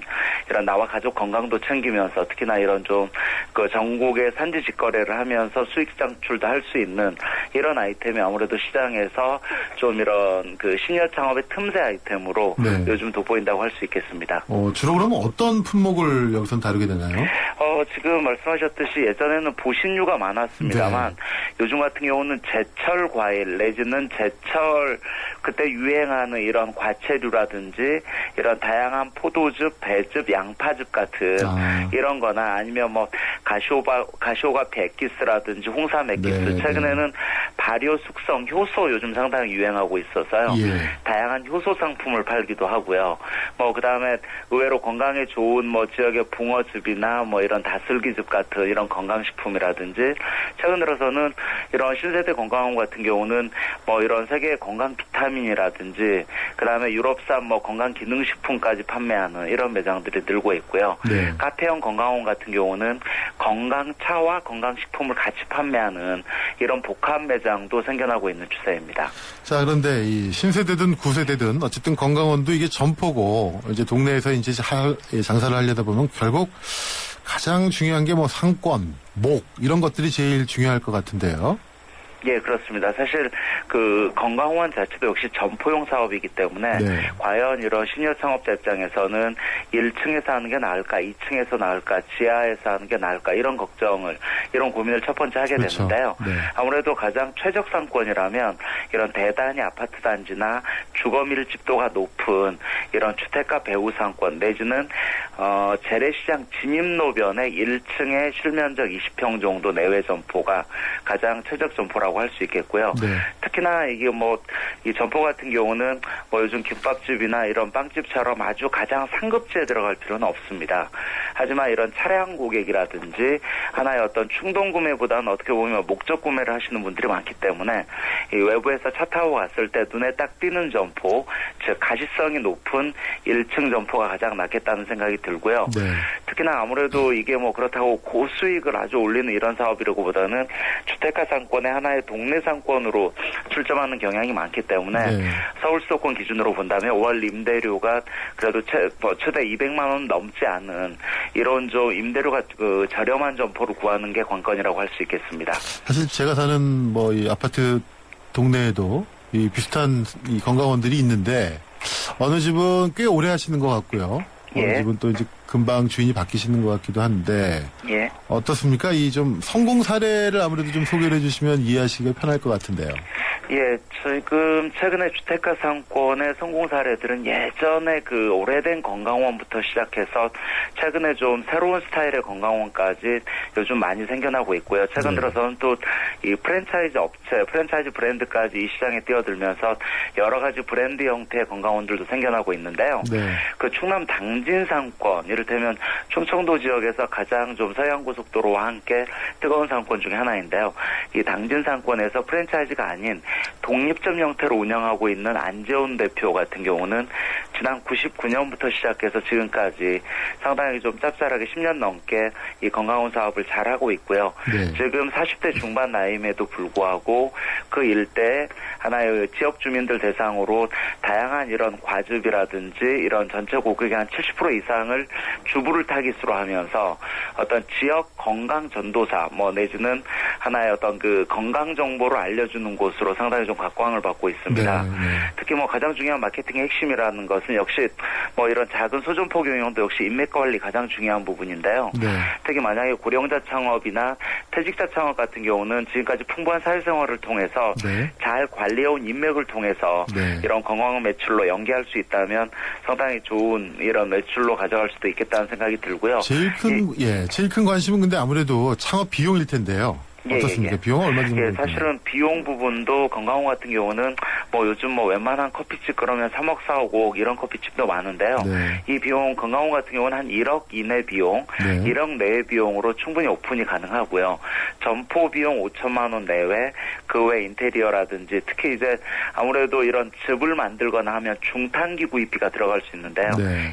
이런 나와 가족 건강도 챙기면서 특히나 이런 좀 그 전국의 산지 직거래를 하면서 수익 창출도 할 수 있는 이런 아이템이 아무래도 시장에서 좀 이런 그 시니어 창업의 틈새 아이템으로 요즘 돋보인다고 할 수 있겠습니다. 주로 그러면 어떤 품목을 여기선 다루게 되나요? 지금 말씀하셨듯이 예전에는 보신류가 많았습니다만 요즘 같은 경우는 제철 과일 내지는 제철 그때 유행하는 이런 과채류라든지 이런 다양한 포도즙, 배즙, 양파즙 같은 이런 거나 아니면 뭐 가시오가 백기스라든지 홍삼 액기스 최근에는 발효 숙성 효소 요즘 상당히 유행하고 있어서요. 다양한 효소 상품을 팔기도 하고요. 뭐 그다음에 의외로 건강에 좋은 뭐 지역의 붕어즙이나 뭐 이런 다슬기즙 같은 이런 건강식품이라든지 최근 들어서는 이런 신세대 건강원 같은 경우는 뭐 이런 세계 건강 비타민이라든지 그다음에 유럽산 뭐 건강 기능식품까지 판매하는 이런 매장들이 늘고 있고요. 카페형 건강원 같은 경우는 건강차와 건강식품을 같이 판매하는 이런 복합 매장도 생겨나고 있는 추세입니다. 자, 그런데 이 신세대든 구세대든 어쨌든 건강원도 이게 점포고 이제 동네에서 이제 장사를 하려다 보면 결국 가장 중요한 게 뭐 상권, 목 이런 것들이 제일 중요할 것 같은데요. 예, 그렇습니다. 사실 그 건강원 자체도 역시 점포용 사업이기 때문에 과연 이런 시니어 창업자 입장에서는 1층에서 하는 게 나을까, 2층에서 나을까, 지하에서 하는 게 나을까 이런 고민을 첫 번째 하게 되는데요. 아무래도 가장 최적 상권이라면 이런 대단위 아파트 단지나 주거 밀집도가 높은 이런 주택가 배후 상권 내지는 재래시장 진입로변의 1층에 실면적 20평 정도 내외 점포가 가장 최적 점포라고 할 수 있겠고요. 특히나 이게 뭐 이 점포 같은 경우는 뭐 요즘 김밥집이나 이런 빵집처럼 아주 가장 상급지에 들어갈 필요는 없습니다. 하지만 이런 차량 고객이라든지 하나의 어떤 충동 구매보다는 어떻게 보면 목적 구매를 하시는 분들이 많기 때문에 이 외부에서 차 타고 갔을 때 눈에 딱 띄는 점포, 즉 가시성이 높은 1층 점포가 가장 낫겠다는 생각이 들고요. 특히나 아무래도 이게 뭐 그렇다고 고수익을 아주 올리는 이런 사업이라고보다는 주택가 상권의 하나의 동네 상권으로 출점하는 경향이 많기 때문에 서울 수도권 기준으로 본다면 월 임대료가 그래도 최대 200만 원 넘지 않은 이런 좀 임대료가 저렴한 점포를 구하는 게 관건이라고 할 수 있겠습니다. 사실 제가 사는 뭐 이 아파트 동네에도 이 비슷한 이 건강원들이 있는데 어느 집은 꽤 오래 하시는 것 같고요. 어느 집은 또 이제 금방 주인이 바뀌시는 것 같기도 한데 어떻습니까? 이 좀 성공 사례를 아무래도 좀 소개를 해주시면 이해하시기가 편할 것 같은데요. 예, 지금 최근에 주택가 상권의 성공 사례들은 예전에 그 오래된 건강원부터 시작해서 최근에 좀 새로운 스타일의 건강원까지 요즘 많이 생겨나고 있고요. 최근 들어서는 또 이 프랜차이즈 업체, 프랜차이즈 브랜드까지 이 시장에 뛰어들면서 여러 가지 브랜드 형태의 건강원들도 생겨나고 있는데요. 그 충남 당진 상권, 이를테면 충청도 지역에서 가장 좀 서해안고속도로와 함께 뜨거운 상권 중에 하나인데요. 이 당진 상권에서 프랜차이즈가 아닌 독립점 형태로 운영하고 있는 안재훈 대표 같은 경우는 지난 99년부터 시작해서 지금까지 상당히 좀 짭짤하게 10년 넘게 이 건강원 사업을 잘하고 있고요. 지금 40대 중반 나이임에도 불구하고 그 일대 하나의 지역 주민들 대상으로 다양한 이런 과즙이라든지 이런 전체 고객의 한 70% 이상을 주부를 타깃으로 하면서 어떤 지역 건강 전도사 내지는 하나의 어떤 그 건강 정보를 알려주는 곳으로 상당히 좀 각광을 받고 있습니다. 특히 가장 중요한 마케팅의 핵심이라는 것은 역시 이런 작은 소점포 경영도 역시 인맥 관리 가장 중요한 부분인데요. 특히 만약에 고령자 창업이나 퇴직자 창업 같은 경우는 지금까지 풍부한 사회생활을 통해서 잘 관리해온 인맥을 통해서 이런 건강한 매출로 연계할 수 있다면 상당히 좋은 이런 매출로 가져갈 수도 있겠다는 생각이 들고요. 제일 큰 관심은 근데 아무래도 창업 비용일 텐데요. 어떻습니까? 비용은 얼마 정도? 사실은 비용 부분도 건강원 같은 경우는 요즘 웬만한 커피집 그러면 3억, 4억, 5억 이런 커피집도 많은데요. 이 비용 건강원 같은 경우는 한 1억 이내 비용, 1억 내외 비용으로 충분히 오픈이 가능하고요. 점포 비용 5천만 원 내외, 그 외 인테리어라든지 특히 이제 아무래도 이런 즙을 만들거나 하면 중탄기 구입비가 들어갈 수 있는데요.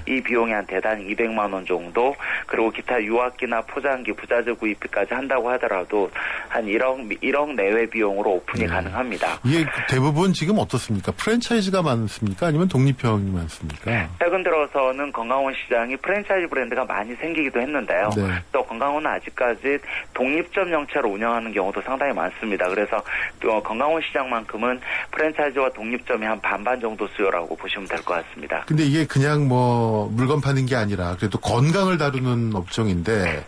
이 비용이 한 대당 200만 원 정도, 그리고 기타 유압기나 포장기, 부자재 구입비까지 한다고 하더라도 한 1억 내외 비용으로 오픈이 가능합니다. 이게 대부분 지금 어떻습니까? 프랜차이즈가 많습니까? 아니면 독립형이 많습니까? 최근 들어서는 건강원 시장이 프랜차이즈 브랜드가 많이 생기기도 했는데요. 또 건강원은 아직까지 독립점 형태로 운영하는 경우도 상당히 많습니다. 그래서 또 건강원 시장만큼은 프랜차이즈와 독립점이 한 반반 정도 수요라고 보시면 될 것 같습니다. 근데 이게 그냥 물건 파는 게 아니라 그래도 건강을 다루는 업종인데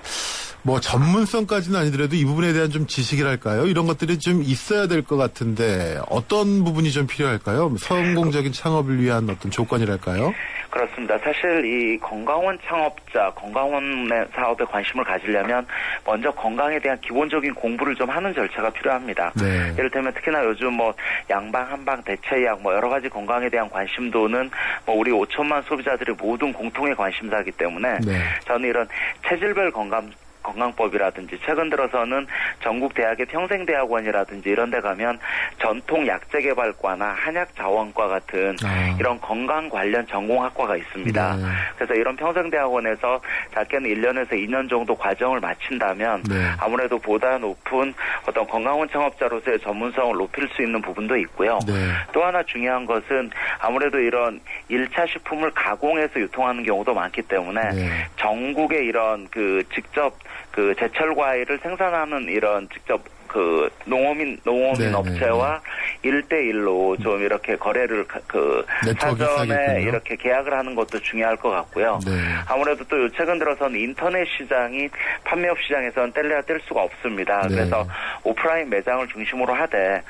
전문성까지는 아니더라도 이 부분에 대한 좀 지식이랄까요? 이런 것들이 좀 있어야 될 것 같은데 어떤 부분이 좀 필요할까요? 성공적인 창업을 위한 어떤 조건이랄까요? 그렇습니다. 사실 이 건강원 창업자, 건강원의 사업에 관심을 가지려면 먼저 건강에 대한 기본적인 공부를 좀 하는 절차가 필요합니다. 이를테면 특히나 요즘 양방, 한방, 대체약 여러 가지 건강에 대한 관심도는 우리 5천만 소비자들의 모든 공통의 관심사이기 때문에 저는 이런 체질별 건강법이라든지 최근 들어서는 전국 대학의 평생대학원이라든지 이런 데 가면 전통 약재개발과나 한약자원과 같은 이런 건강 관련 전공학과가 있습니다. 그래서 이런 평생대학원에서 작게는 1년에서 2년 정도 과정을 마친다면 아무래도 보다 높은 어떤 건강원 창업자로서의 전문성을 높일 수 있는 부분도 있고요. 또 하나 중요한 것은 아무래도 이런 1차 식품을 가공해서 유통하는 경우도 많기 때문에 전국의 이런 직접 제철 과일을 생산하는 이런 직접 농어민 업체와 1대1로 좀 이렇게 거래를 사전에 이렇게 계약을 하는 것도 중요할 것 같고요. 아무래도 또 최근 들어서는 인터넷 시장이 판매업 시장에서는 뗄래야 뗄 수가 없습니다. 그래서 오프라인 매장을 중심으로 하되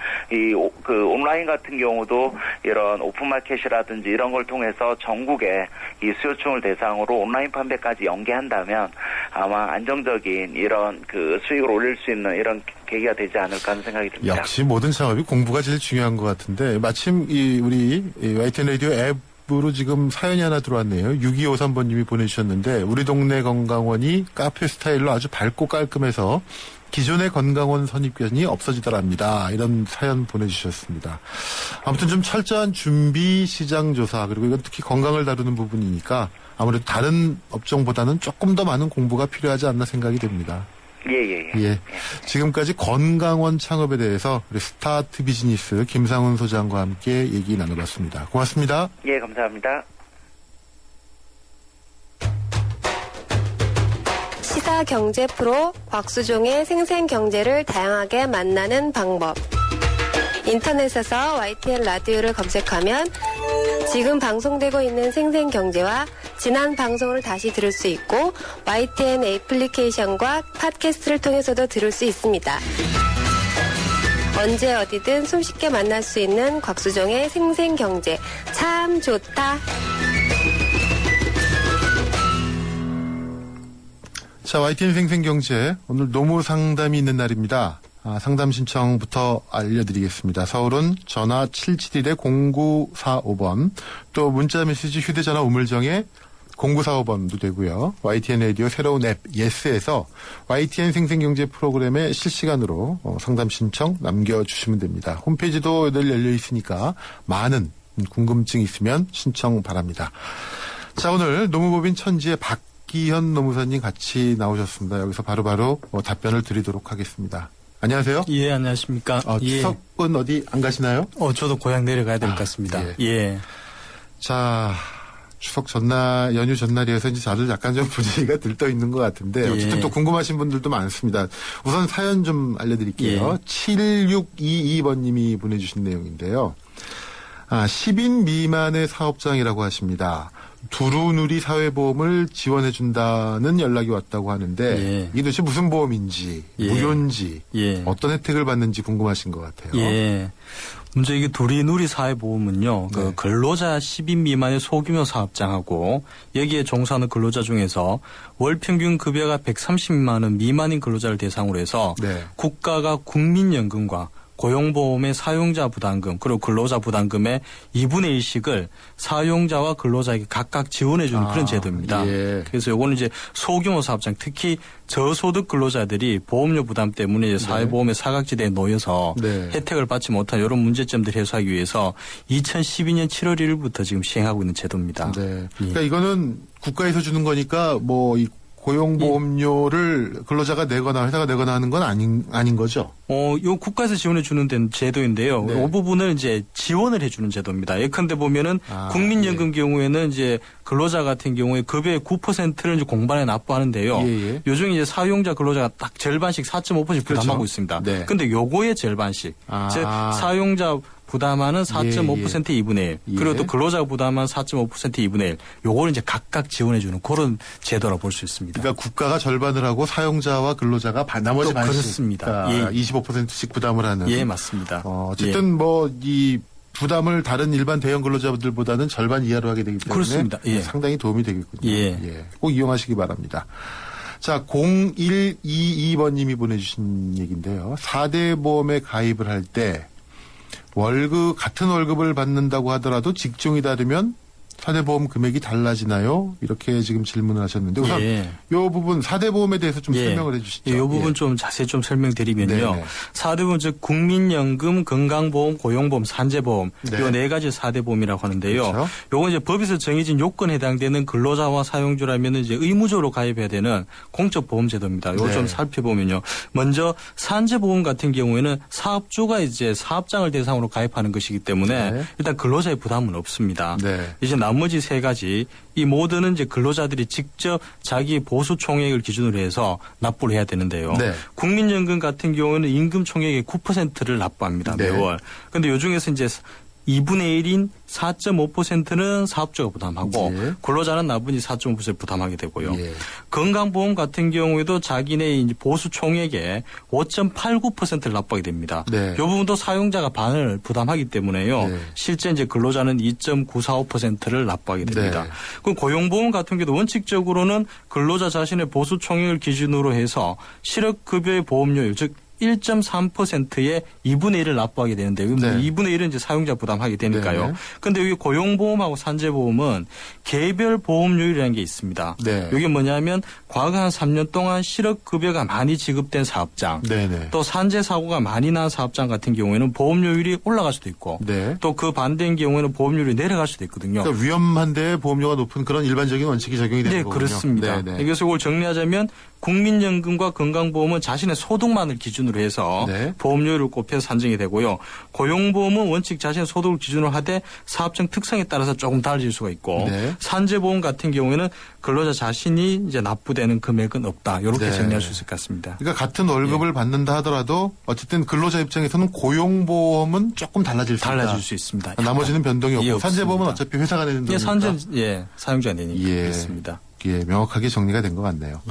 온라인 같은 경우도 이런 오픈마켓이라든지 이런 걸 통해서 전국에 이 수요층을 대상으로 온라인 판매까지 연계한다면 아마 안정적인 이런 수익을 올릴 수 있는 이런 계기가 되지 않을까 하는 생각이 듭니다. 역시 모든 창업이 공부가 제일 중요한 것 같은데 마침 우리 YTN 라디오 앱으로 지금 사연이 하나 들어왔네요. 6253번님이 보내주셨는데 우리 동네 건강원이 카페 스타일로 아주 밝고 깔끔해서 기존의 건강원 선입견이 없어지더랍니다. 이런 사연 보내주셨습니다. 아무튼 좀 철저한 준비 시장 조사 그리고 이건 특히 건강을 다루는 부분이니까 아무래도 다른 업종보다는 조금 더 많은 공부가 필요하지 않나 생각이 됩니다. 예. 지금까지 건강원 창업에 대해서 우리 스타트 비즈니스 김상훈 소장과 함께 얘기 나눠봤습니다. 고맙습니다. 예, 감사합니다. 시사 경제 프로 곽수종의 생생경제를 다양하게 만나는 방법. 인터넷에서 YTN 라디오를 검색하면 지금 방송되고 있는 생생경제와 지난 방송을 다시 들을 수 있고 YTN 애플리케이션과 팟캐스트를 통해서도 들을 수 있습니다. 언제 어디든 손쉽게 만날 수 있는 곽수종의 생생경제. 참 좋다. 자, YTN 생생경제. 오늘 노무 상담이 있는 날입니다. 상담 신청부터 알려드리겠습니다. 서울은 전화 771-0945번, 또 문자 메시지 휴대전화 우물정에 0945번도 되고요. YTN 라디오 새로운 앱 예스에서 YTN 생생경제 프로그램에 실시간으로 상담 신청 남겨주시면 됩니다. 홈페이지도 늘 열려 있으니까 많은 궁금증 있으면 신청 바랍니다. 자, 오늘 노무법인 천지의 박기현 노무사님 같이 나오셨습니다. 여기서 바로바로 답변을 드리도록 하겠습니다. 안녕하세요. 예, 안녕하십니까. 추석은 어디 안 가시나요? 저도 고향 내려가야 될 것 같습니다. 예. 자, 추석 전날, 연휴 전날이어서 이제 다들 약간 좀 분위기가 들떠 있는 것 같은데, 어쨌든 또 궁금하신 분들도 많습니다. 우선 사연 좀 알려드릴게요. 7622번님이 보내주신 내용인데요. 10인 미만의 사업장이라고 하십니다. 두루누리 사회보험을 지원해준다는 연락이 왔다고 하는데 이게 도대체 무슨 보험인지 무료인지 어떤 혜택을 받는지 궁금하신 것 같아요. 먼저 이게 두루누리 사회보험은요. 그 근로자 10인 미만의 소규모 사업장하고 여기에 종사하는 근로자 중에서 월 평균 급여가 130만 원 미만인 근로자를 대상으로 해서 국가가 국민연금과 고용보험의 사용자 부담금 그리고 근로자 부담금의 2분의 1씩을 사용자와 근로자에게 각각 지원해주는 그런 제도입니다. 그래서 요거는 이제 소규모 사업장 특히 저소득 근로자들이 보험료 부담 때문에 이제 사회보험의 사각지대에 놓여서 혜택을 받지 못한 이런 문제점들을 해소하기 위해서 2012년 7월 1일부터 지금 시행하고 있는 제도입니다. 그러니까 이거는 국가에서 주는 거니까 뭐 이 고용보험료를 근로자가 내거나 회사가 내거나 하는 건 아닌 거죠? 요 국가에서 지원해 주는 제도인데요. 이 부분을 이제 지원을 해 주는 제도입니다. 예컨대 보면은 국민연금 경우에는 이제 근로자 같은 경우에 급여의 9%를 이제 공반에 납부하는데요. 요즘 이제 사용자 근로자가 딱 절반씩 4.5% 부담하고 있습니다. 근데 요거의 절반씩. 즉 사용자 부담하는 4.5%의 2분의 1. 그리고 또 근로자가 부담하는 4.5%의 2분의 1. 요거를 이제 각각 지원해주는 그런 제도라고 볼 수 있습니다. 그러니까 국가가 절반을 하고 사용자와 근로자가 나머지 반씩. 그렇습니다. 25%씩 부담을 하는. 예, 맞습니다. 어쨌든 뭐 이 부담을 다른 일반 대형 근로자들보다는 절반 이하로 하게 되기 때문에 그렇습니다. 상당히 도움이 되겠군요. 꼭 이용하시기 바랍니다. 자, 0122번님이 보내주신 얘기인데요. 4대 보험에 가입을 할 때 같은 월급을 받는다고 하더라도 직종이 다르면 4대 보험 금액이 달라지나요? 이렇게 지금 질문을 하셨는데 우선 이 부분 4대 보험에 대해서 좀 설명을 해 주시죠. 이 부분 좀 자세히 좀 설명드리면요. 4대 보험 즉 국민연금, 건강보험, 고용보험, 산재보험 요 네 가지 4대 보험이라고 하는데요. 요건 이제 법에서 정해진 요건에 해당되는 근로자와 사용주라면 이제 의무적으로 가입해야 되는 공적 보험 제도입니다. 요거 좀 살펴보면요. 먼저 산재보험 같은 경우에는 사업주가 이제 사업장을 대상으로 가입하는 것이기 때문에 일단 근로자의 부담은 없습니다. 이제 나머지 세 가지 이 모두는 이제 근로자들이 직접 자기 보수 총액을 기준으로 해서 납부를 해야 되는데요. 국민연금 같은 경우는 임금 총액의 9%를 납부합니다. 매월. 그런데 요 중에서 이제 2분의 1인 4.5%는 사업주가 부담하고 근로자는 나머지 4.5% 부담하게 되고요. 건강보험 같은 경우에도 자기네 이제 보수 총액의 5.89%를 납부하게 됩니다. 이 부분도 사용자가 반을 부담하기 때문에요. 실제 이제 근로자는 2.945%를 납부하게 됩니다. 그럼 고용보험 같은 경우도 원칙적으로는 근로자 자신의 보수 총액을 기준으로 해서 실업급여의 보험료율 즉 1.3%의 2분의 1을 납부하게 되는데 2분의 1은 이제 사용자 부담하게 되니까요. 그런데 여기 고용보험하고 산재보험은 개별 보험료율이라는 게 있습니다. 이게 뭐냐면 과거 한 3년 동안 실업급여가 많이 지급된 사업장 또 산재사고가 많이 난 사업장 같은 경우에는 보험료율이 올라갈 수도 있고 또 그 반대인 경우에는 보험료율이 내려갈 수도 있거든요. 그러니까 위험한데 보험료가 높은 그런 일반적인 원칙이 적용이 되는 거군요. 그렇습니다. 그래서 이걸 정리하자면 국민연금과 건강보험은 자신의 소득만을 기준으로 해서 보험료율을 곱해서 산정이 되고요. 고용보험은 원칙 자신의 소득을 기준으로 하되 사업장 특성에 따라서 조금 달라질 수가 있고 산재보험 같은 경우에는 근로자 자신이 이제 납부되는 금액은 없다. 이렇게 정리할 수 있을 것 같습니다. 그러니까 같은 월급을 받는다 하더라도 어쨌든 근로자 입장에서는 고용보험은 조금 달라질 수 있습니다. 나머지는 변동이 없고 산재보험은 어차피 회사가 내는 돈이니까. 산재 사용자가 내니까 그렇습니다. 명확하게 정리가 된 것 같네요.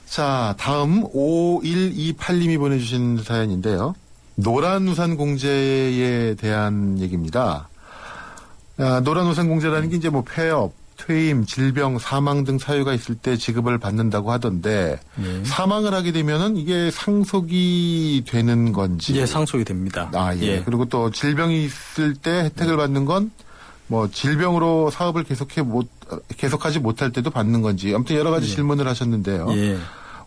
자, 다음 5128님이 보내주신 사연인데요. 노란우산 공제에 대한 얘기입니다. 노란우산 공제라는 게 이제 뭐 폐업, 퇴임, 질병, 사망 등 사유가 있을 때 지급을 받는다고 하던데 사망을 하게 되면은 이게 상속이 되는 건지? 예, 상속이 됩니다. 예. 그리고 또 질병이 있을 때 혜택을 받는 건 뭐 질병으로 사업을 계속하지 못할 때도 받는 건지 아무튼 여러 가지 질문을 하셨는데요.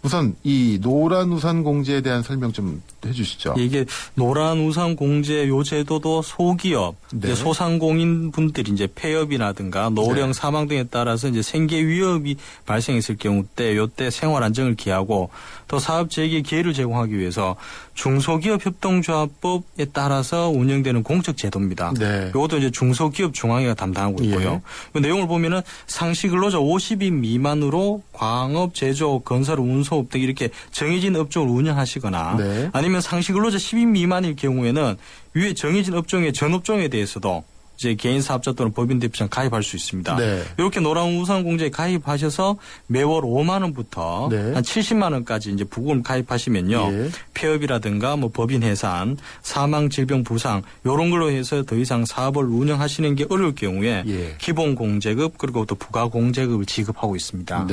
우선 이 노란우산 공제에 대한 설명 좀 해주시죠. 이게 노란우산 공제 요 제도도 소기업, 이제 소상공인 분들이 이제 폐업이라든가 노령 사망 등에 따라서 이제 생계 위협이 발생했을 경우 때 요때 생활 안정을 기하고 또 사업 재개 기회를 제공하기 위해서 중소기업 협동조합법에 따라서 운영되는 공적 제도입니다. 이것도 이제 중소기업 중앙회가 담당하고 있고요. 그 내용을 보면은 상시 근로자 50인 미만으로 광업, 제조업, 건설, 운송업 등 이렇게 정해진 업종을 운영하시거나 아니면 상시 근로자 10인 미만일 경우에는 위에 정해진 업종의 전업종에 대해서도 이제 개인 사업자 또는 법인 대표장 가입할 수 있습니다. 이렇게 노란우산 공제에 가입하셔서 매월 5만 원부터 한 70만 원까지 이제 부금 가입하시면요. 폐업이라든가 뭐 법인 해산, 사망, 질병, 부상 이런 걸로 해서 더 이상 사업을 운영하시는 게 어려울 경우에 기본 공제급 그리고 또 부가 공제급을 지급하고 있습니다.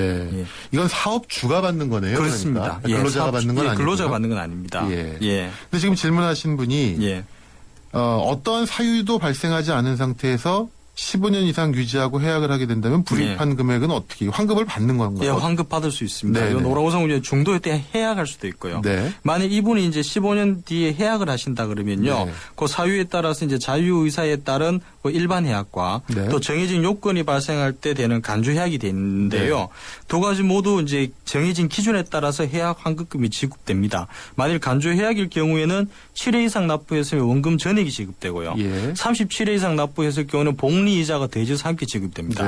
이건 사업주가 받는 거네요. 그렇습니다. 그러니까. 근로자가 받는 건 아니고. 근로자가 받는 건 아닙니다. 근데 지금 질문하신 분이 어떠한 사유도 발생하지 않은 상태에서 15년 이상 유지하고 해약을 하게 된다면 불입한 금액은 어떻게 환급을 받는 건가요? 예, 환급 받을 수 있습니다. 노란우산 공제 중도에 때 해약할 수도 있고요. 만약 이분이 이제 15년 뒤에 해약을 하신다 그러면요, 그 사유에 따라서 이제 자유의사에 따른 그 일반 해약과 또 정해진 요건이 발생할 때 되는 간주 해약이 되는데요. 두 가지 모두 이제 정해진 기준에 따라서 해약 환급금이 지급됩니다. 만일 간주 해약일 경우에는 7회 이상 납부했으면 원금 전액이 지급되고요. 37회 이상 납부했을 경우는 복리 이자가 더해져서 함께 지급됩니다.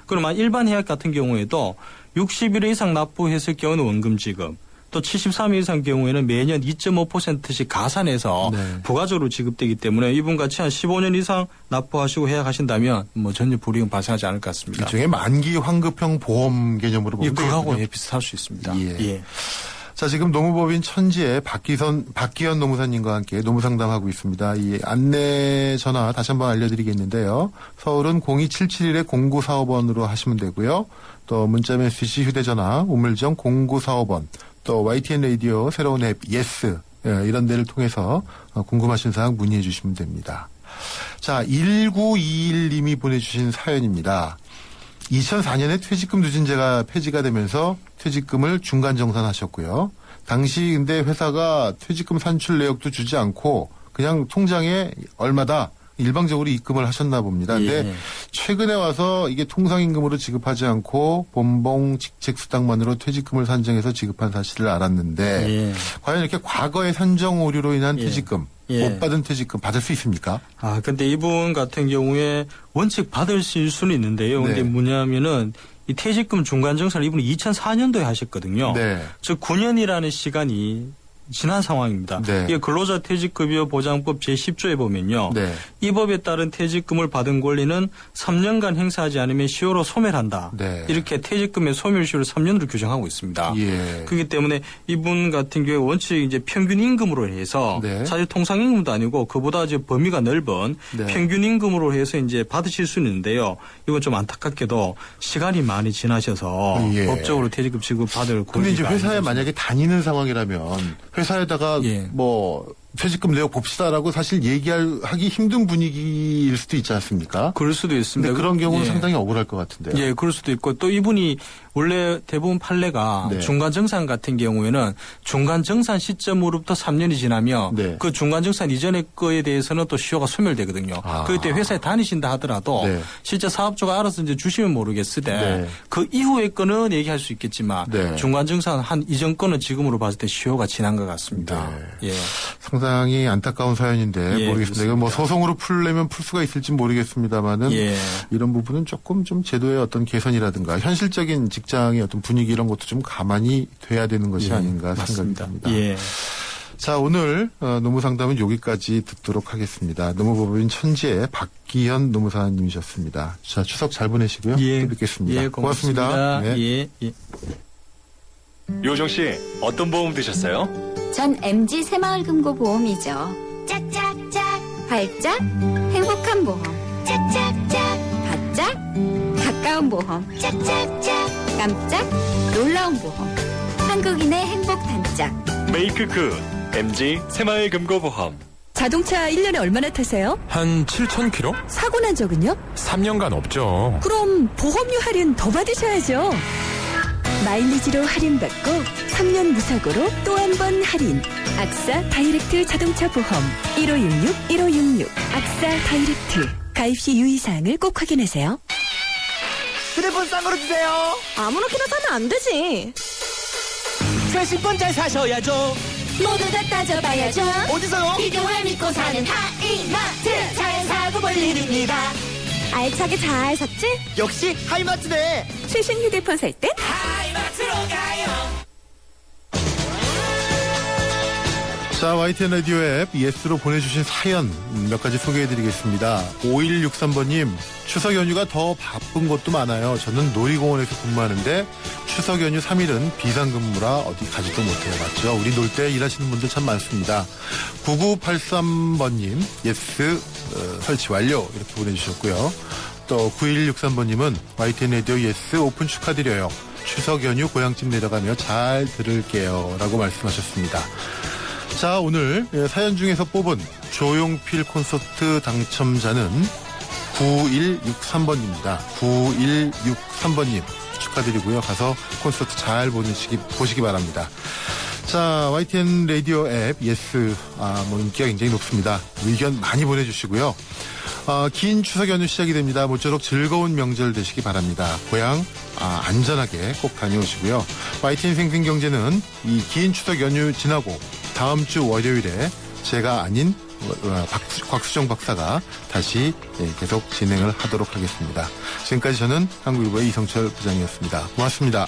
그러면 일반 해약 같은 경우에도 60일 이상 납부했을 경우는 원금 지급, 또 73일 이상 경우에는 매년 2.5%씩 가산해서 부가적으로 지급되기 때문에 이분같이 한 15년 이상 납부하시고 해약하신다면 뭐 전혀 불이익은 발생하지 않을 것 같습니다. 일종의 만기 환급형 보험 개념으로 보면 그거하고 비슷할 수 있습니다. 자, 지금 노무법인 천지의 박기현 노무사님과 함께 노무상담하고 있습니다. 이 안내 전화 다시 한번 알려드리겠는데요. 서울은 02771-0945번으로 하시면 되고요. 또 문자메시지 휴대전화 우물정 0945번 또 YTN 라디오 새로운 앱 예스 이런 데를 통해서 궁금하신 사항 문의해 주시면 됩니다. 자, 1921님이 보내주신 사연입니다. 2004년에 퇴직금 누진제가 폐지가 되면서 퇴직금을 중간 정산하셨고요. 당시 근데 회사가 퇴직금 산출 내역도 주지 않고 그냥 통장에 얼마다 일방적으로 입금을 하셨나 봅니다. 근데 최근에 와서 이게 통상임금으로 지급하지 않고 본봉 직책수당만으로 퇴직금을 산정해서 지급한 사실을 알았는데 과연 이렇게 과거의 산정 오류로 인한 퇴직금 못 받은 퇴직금 받을 수 있습니까? 근데 이분 같은 경우에 원칙 받으실 수는 있는데요. 근데 뭐냐면은 이 퇴직금 중간 정산을 이분이 2004년도에 하셨거든요. 즉 9년이라는 시간이 지난 상황입니다. 이게 근로자 퇴직급여 보장법 제10조에 보면요. 이 법에 따른 퇴직금을 받은 권리는 3년간 행사하지 않으면 시효로 소멸한다. 이렇게 퇴직금의 소멸시효를 3년으로 규정하고 있습니다. 그렇기 때문에 이분 같은 경우에 원칙 이제 평균 임금으로 해서 사실 통상 임금도 아니고 그보다 이제 범위가 넓은 평균 임금으로 해서 이제 받으실 수는 있는데요. 이건 좀 안타깝게도 시간이 많이 지나셔서 법적으로 퇴직금 지급 받을 권리가 근데 이제 회사에 만약에 다니는 상황이라면 회사에다가 뭐 퇴직금 내역 봅시다라고 사실 하기 힘든 분위기일 수도 있지 않습니까? 그럴 수도 있습니다. 근데 그런 경우는 상당히 억울할 것 같은데요. 그럴 수도 있고 또 이분이 원래 대부분 판례가 중간정산 같은 경우에는 중간정산 시점으로부터 3년이 지나면 그 중간정산 이전의 거에 대해서는 또 시효가 소멸되거든요. 그때 회사에 다니신다 하더라도 실제 사업주가 알아서 이제 주시면 모르겠으되 그 이후의 거는 얘기할 수 있겠지만 중간정산 한 이전 거는 지금으로 봤을 때 시효가 지난 것 같습니다. 상당히 안타까운 사연인데 모르겠습니다. 이건 뭐 소송으로 풀려면 풀 수가 있을지 모르겠습니다만은 이런 부분은 조금 좀 제도의 어떤 개선이라든가 현실적인 직장의 어떤 분위기 이런 것도 좀 가만히 돼야 되는 것이 아닌가 생각이 듭니다. 자, 오늘 노무상담은 여기까지 듣도록 하겠습니다. 노무법인 천지의 박기현 노무사님이셨습니다. 자, 추석 잘 보내시고요. 또 뵙겠습니다. 고맙습니다. 고맙습니다. 요정 씨, 어떤 보험 드셨어요? 전 MG 새마을금고보험이죠. 짝짝짝. 발짝. 행복한 보험. 짝짝짝. 바짝. 가까운 보험. 짝짝짝. 깜짝. 놀라운 보험. 한국인의 행복 단짝. 메이크 굿. MG 새마을금고보험. 자동차 1년에 얼마나 타세요? 한 7,000km? 사고 난 적은요? 3년간 없죠. 그럼 보험료 할인 더 받으셔야죠. 마일리지로 할인받고 3년 무사고로 또 한 번 할인. 악사 다이렉트 자동차 보험 1566-1566 악사 다이렉트. 가입 시 유의사항을 꼭 확인하세요. 휴대폰 싼 거로 주세요. 아무렇게나 사면 안 되지. 최신 건 잘 사셔야죠. 모두 다 따져봐야죠. 어디서요? 비교를 믿고 사는 하이마트. 잘 사고 볼 일입니다. 알차게 잘 샀지? 역시 하이마트네. 최신 휴대폰 살 땐 하이마트로 가요. 자, YTN 라디오 앱 예스로 보내주신 사연 몇 가지 소개해드리겠습니다. 5163번님, 추석 연휴가 더 바쁜 곳도 많아요. 저는 놀이공원에서 근무하는데 추석 연휴 3일은 비상근무라 어디 가지도 못해요. 맞죠? 우리 놀 때 일하시는 분들 참 많습니다. 9983번님, 예스 설치 완료 이렇게 보내주셨고요. 또 9163번님은 YTN 라디오 예스 오픈 축하드려요. 추석 연휴 고향집 내려가며 잘 들을게요 라고 말씀하셨습니다. 자, 오늘 사연 중에서 뽑은 조용필 콘서트 당첨자는 9163번입니다. 9163번님 축하드리고요. 가서 콘서트 잘 보시기 바랍니다. 자, YTN 라디오 앱 예스 인기가 굉장히 높습니다. 의견 많이 보내주시고요. 긴 추석 연휴 시작이 됩니다. 모쪼록 즐거운 명절 되시기 바랍니다. 고향 안전하게 꼭 다녀오시고요. YTN 생생경제는 이 긴 추석 연휴 지나고 다음 주 월요일에 제가 아닌 곽수정 박사가 다시 계속 진행을 하도록 하겠습니다. 지금까지 저는 한국일보의 이성철 부장이었습니다. 고맙습니다.